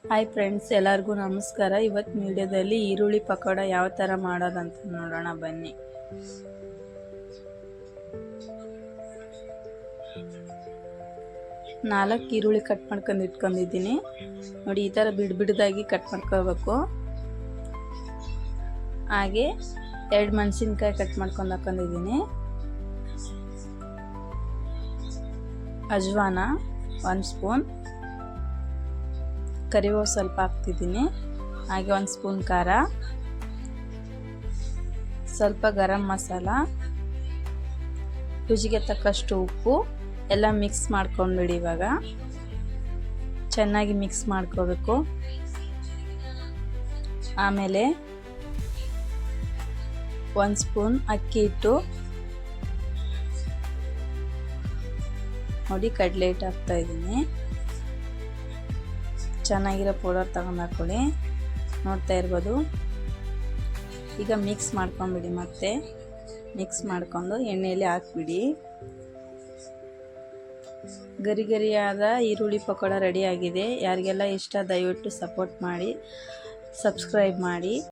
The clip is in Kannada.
ಹಾಯ್ ಫ್ರೆಂಡ್ಸ್, ಎಲ್ಲರಿಗೂ ನಮಸ್ಕಾರ. ಇವತ್ತಿನ ವಿಡಿಯೋದಲ್ಲಿ ಈರುಳ್ಳಿ ಪಕೋಡ ಯಾವ ಥರ ಮಾಡೋದಂತ ನೋಡೋಣ ಬನ್ನಿ. ನಾಲ್ಕು ಈರುಳ್ಳಿ ಕಟ್ ಮಾಡ್ಕೊಂಡು ಇಟ್ಕೊಂಡಿದ್ದೀನಿ ನೋಡಿ. ಈ ಥರ ಬಿಡ್ಬಿಡ್ದಾಗಿ ಕಟ್ ಮಾಡ್ಕೋಬೇಕು. ಹಾಗೆ 2 ಮೆಣಸಿನ್ಕಾಯಿ ಕಟ್ ಮಾಡ್ಕೊಂಡು ಹಾಕೊಂಡಿದ್ದೀನಿ. ಅಜ್ವಾನ 1 ಸ್ಪೂನ್, ಕರಿಬೇವು ಸ್ವಲ್ಪ ಹಾಕ್ತಿದ್ದೀನಿ. ಹಾಗೆ 1 ಸ್ಪೂನ್ ಖಾರ, ಸ್ವಲ್ಪ ಗರಂ ಮಸಾಲ, ರುಚಿಗೆ ತಕ್ಕಷ್ಟು ಉಪ್ಪು ಎಲ್ಲ ಮಿಕ್ಸ್ ಮಾಡ್ಕೊಂಡ್ಬಿಡಿ. ಇವಾಗ ಚೆನ್ನಾಗಿ ಮಿಕ್ಸ್ ಮಾಡ್ಕೋಬೇಕು. ಆಮೇಲೆ 1 ಸ್ಪೂನ್ ಅಕ್ಕಿ ಹಿಟ್ಟು ನೋಡಿ, ಕಡಲೆ ಹಿಟ್ಟು ಹಾಕ್ತಾ ಇದ್ದೀನಿ. ಚೆನ್ನಾಗಿರೋ ಪೌಡರ್ ತಗೊಂಡು ಹಾಕೊಳ್ಳಿ, ನೋಡ್ತಾ ಇರ್ಬೋದು. ಈಗ ಮಿಕ್ಸ್ ಮಾಡ್ಕೊಂಬಿಡಿ. ಮತ್ತೆ ಮಿಕ್ಸ್ ಮಾಡ್ಕೊಂಡು ಎಣ್ಣೆಯಲ್ಲಿ ಹಾಕ್ಬಿಡಿ. ಗರಿ ಗರಿಯಾದ ಈರುಳ್ಳಿ ಪಕೋಡ ರೆಡಿ ಆಗಿದೆ. ಯಾರಿಗೆಲ್ಲ ಇಷ್ಟ ದಯವಿಟ್ಟು ಸಪೋರ್ಟ್ ಮಾಡಿ, ಸಬ್ಸ್ಕ್ರೈಬ್ ಮಾಡಿ.